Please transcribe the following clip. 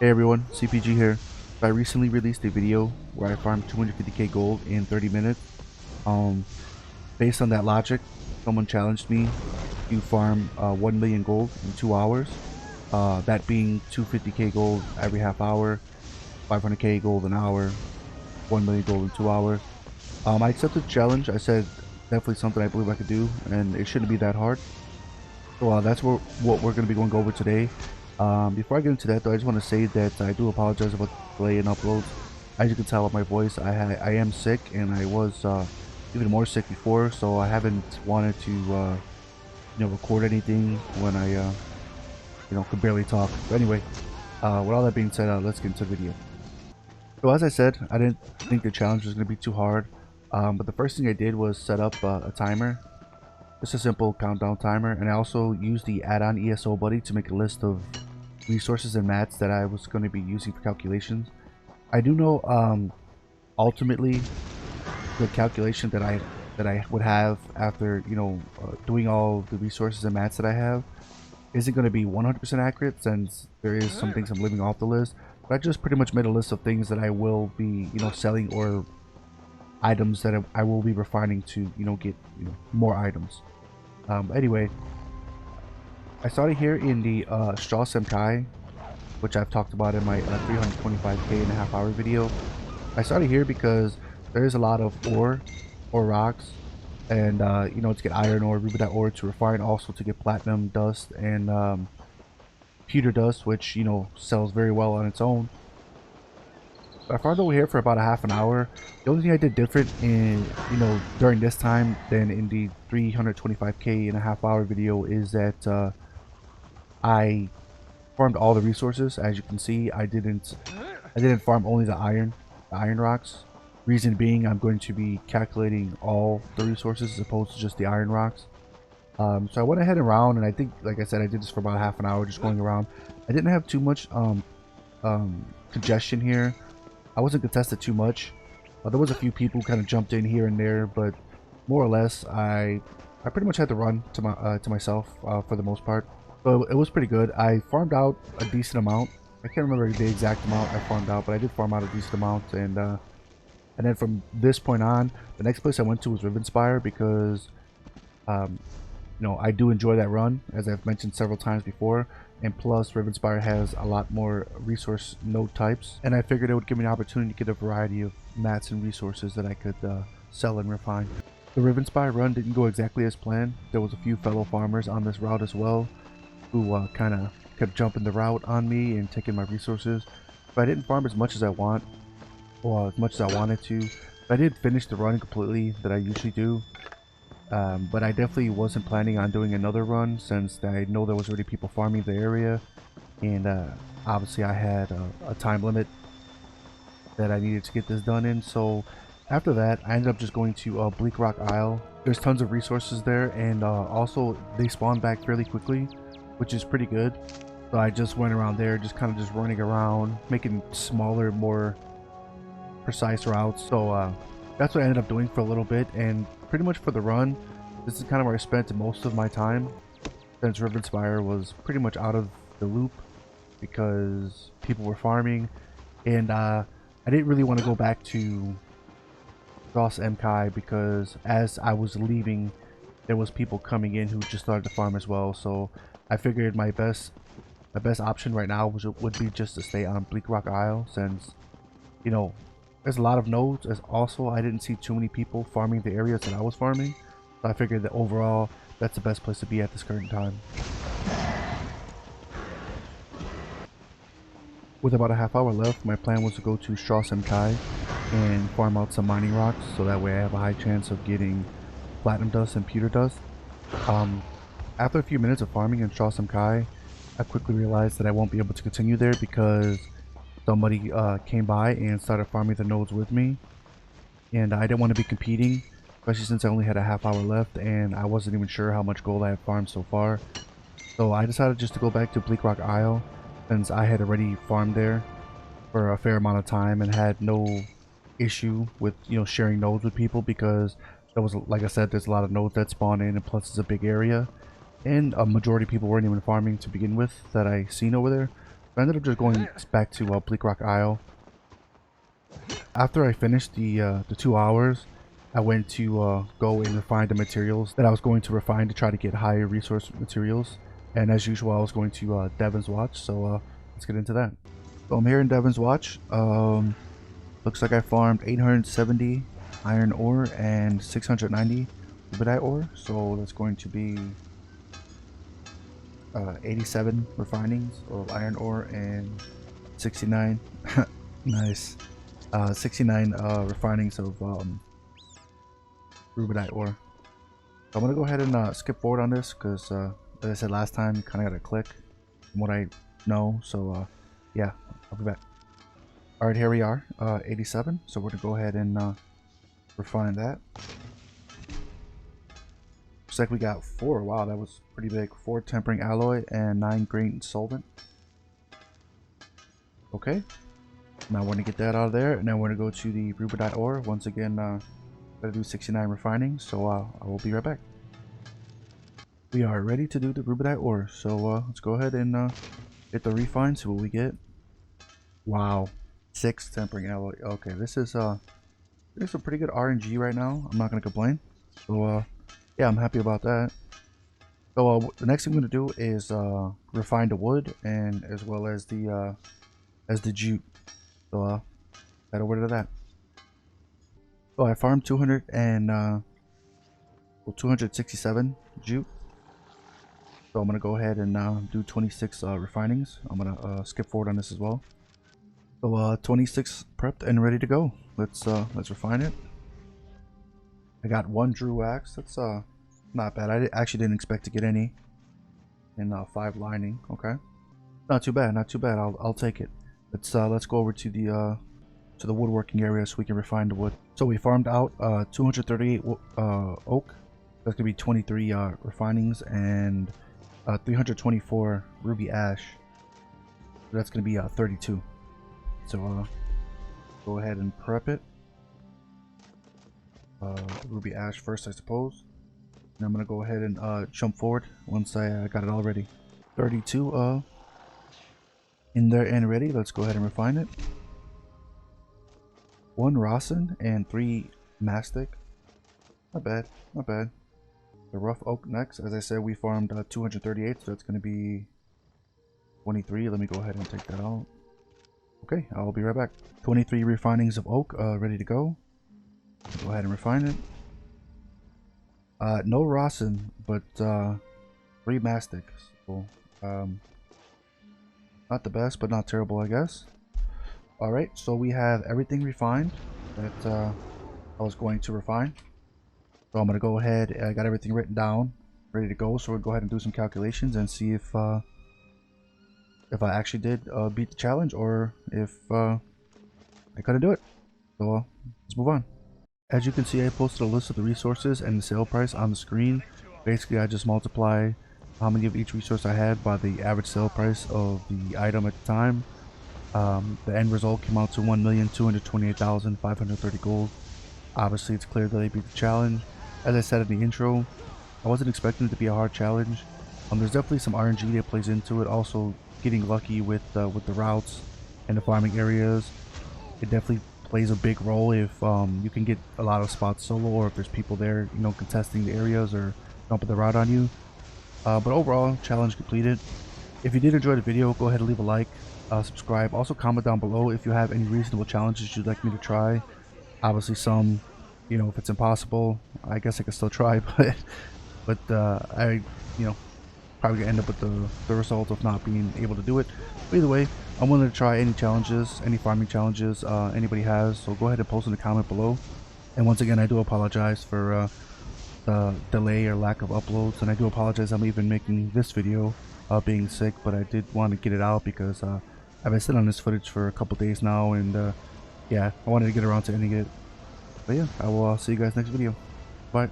Hey everyone, CPG here. So I recently released a video where I farmed 250k gold in 30 minutes. Um, Based on that logic, someone challenged me to farm 1 million gold in 2 hours. That being 250k gold every half hour, 500k gold an hour, 1 million gold in 2 hours. I accepted the challenge. I said definitely something I believe I could do, and it shouldn't be that hard. So that's what we're going to be going over today. Before I get into that though, I just want to say that I do apologize about the delay in uploads. As you can tell by my voice, I am sick, and I was even more sick before, so I haven't wanted to record anything when I could barely talk. But anyway, with all that being said, let's get into the video. So as I said, I didn't think the challenge was going to be too hard, but the first thing I did was set up a timer. Just a simple countdown timer, and I also used the add-on ESO Buddy to make a list of resources and mats that I was going to be using for calculations. I do know ultimately the calculation that I would have after doing all the resources and mats that I have isn't going to be 100% accurate, since there is some things I'm leaving off the list. But I just pretty much made a list of things that I will be selling, or items that I will be refining to get more items. Anyway, I started here in the Stros, which I've talked about in my 325k and a half hour video. I started here because there is a lot of ore or rocks, and to get iron ore, rubidite ore to refine, also to get platinum dust and pewter dust, which sells very well on its own. I farmed over here for about a half an hour. The only thing I did different in during this time than in the 325k and a half hour video is that I farmed all the resources. As you can see, I didn't farm only the iron rocks. Reason being, I'm going to be calculating all the resources as opposed to just the iron rocks. So I went ahead and around, and I think, like I said, I did this for about half an hour, just going around. I didn't have too much congestion here. I wasn't contested too much. There was a few people who kind of jumped in here and there, but more or less, I pretty much had to run to myself for the most part. So it was pretty good. I farmed out a decent amount. I can't remember the exact amount I farmed out, but I did farm out a decent amount. And then from this point on, the next place I went to was Rivenspire, because I do enjoy that run, as I've mentioned several times before. And plus, Rivenspire has a lot more resource node types, and I figured it would give me an opportunity to get a variety of mats and resources that I could sell and refine. The Rivenspire run didn't go exactly as planned. There was a few fellow farmers on this route as well, who kind of kept jumping the route on me and taking my resources. But I didn't farm as much as I want, or as much as I wanted to. But I did finish the run completely that I usually do. But I definitely wasn't planning on doing another run, since I know there was already people farming the area, and obviously I had a time limit that I needed to get this done in. So after that, I ended up just going to Bleakrock Isle. There's tons of resources there, and also they spawn back fairly quickly, which is pretty good. So I just went around there, just kind of just running around, making smaller, more precise routes. So that's what I ended up doing for a little bit, and pretty much for the run, this is kind of where I spent most of my time, since Rivenspire was pretty much out of the loop because people were farming, and I didn't really want to go back to Stros, because as I was leaving, there was people coming in who just started to farm as well. So I figured my best option right now would be just to stay on Bleakrock Isle, since there's a lot of nodes. As also, I didn't see too many people farming the areas that I was farming, so I figured that overall that's the best place to be at this current time. With about a half hour left, my plan was to go to Stros and farm out some mining rocks, so that way I have a high chance of getting platinum dust and pewter dust. After a few minutes of farming in Stros, I quickly realized that I won't be able to continue there, because somebody came by and started farming the nodes with me, and I didn't want to be competing, especially since I only had a half hour left and I wasn't even sure how much gold I had farmed so far. So I decided just to go back to Bleakrock Isle, since I had already farmed there for a fair amount of time and had no issue with sharing nodes with people, because there was, like I said, there's a lot of nodes that spawn in, and plus it's a big area, and a majority of people weren't even farming to begin with that I seen over there. I ended up just going back to Bleakrock Isle. After I finished the 2 hours, I went to go and refine the materials that I was going to refine to try to get higher resource materials. And as usual, I was going to Devon's Watch, so let's get into that. So I'm here in Devon's Watch. Looks like I farmed 870 iron ore and 690 rubidite ore, so that's going to be 87 refinings of iron ore and 69 nice 69 refinings of rubidite ore. So I'm gonna go ahead and skip forward on this because as I said last time, you kind of gotta click from what I know. So yeah, I'll be back. All right, here we are, 87. So we're gonna go ahead and refine that. Looks like we got 4. Wow, that was pretty big. 4 tempering alloy and 9 grain solvent. Okay, now we're gonna get that out of there, and then we're gonna go to the rubidite ore once again. Gotta do 69 refining, so I will be right back. We are ready to do the rubidite ore, so let's go ahead and hit the refine, see what we get. Wow, 6 tempering alloy. Okay, this is a pretty good RNG right now. I'm not gonna complain. So yeah, I'm happy about that. So the next thing I'm gonna do is refine the wood and as well as the jute. So head over to that. So I farmed 267 jute. So I'm gonna go ahead and do 26 refinings. I'm gonna skip forward on this as well. So 26 prepped and ready to go. Let's refine it. I got 1 drew axe. That's not bad. I actually didn't expect to get any. And 5 lining. Okay, not too bad. Not too bad. I'll take it. Let's go over to the woodworking area so we can refine the wood. So we farmed out 238 oak. That's gonna be 23 refinings and 324 ruby ash. So that's gonna be 32. So go ahead and prep it. Ruby ash first, I suppose. And I'm gonna go ahead and jump forward once I got it all ready. 32 in there and ready. Let's go ahead and refine it. 1 rosin and 3 mastic. Not bad, not bad. The rough oak next. As I said, we farmed 238, so that's going to be 23. Let me go ahead and take that out. Okay, I'll be right back. 23 refinings of oak ready to go. Go ahead and refine it. No rosin, but 3 mastic. So, not the best, but not terrible, I guess. Alright, so we have everything refined that I was going to refine. So I'm going to go ahead, I got everything written down, ready to go. So we'll go ahead and do some calculations and see if I actually did beat the challenge or if I couldn't do it. So let's move on. As you can see, I posted a list of the resources and the sale price on the screen. Basically, I just multiply how many of each resource I had by the average sale price of the item at the time. The end result came out to 1,228,530 gold. Obviously, it's clear that I beat the challenge. As I said in the intro, I wasn't expecting it to be a hard challenge. There's definitely some RNG that plays into it. Also, getting lucky with the routes and the farming areas. It definitely plays a big role if you can get a lot of spots solo, or if there's people there, you know, contesting the areas or dumping the route on you. But overall, challenge completed. If you did enjoy the video, go ahead and leave a like. Subscribe. Also comment down below if you have any reasonable challenges you'd like me to try. Obviously some, you know, if it's impossible, I guess I can still try, but I, you know, probably gonna end up with the result of not being able to do it. But either way, I'm willing to try any challenges, any farming challenges anybody has, so go ahead and post in the comment below. And once again, I do apologize for the delay or lack of uploads, and I do apologize I'm even making this video being sick, but I did want to get it out because I've been sitting on this footage for a couple days now, and yeah, I wanted to get around to ending it. But yeah, I will see you guys next video. Bye.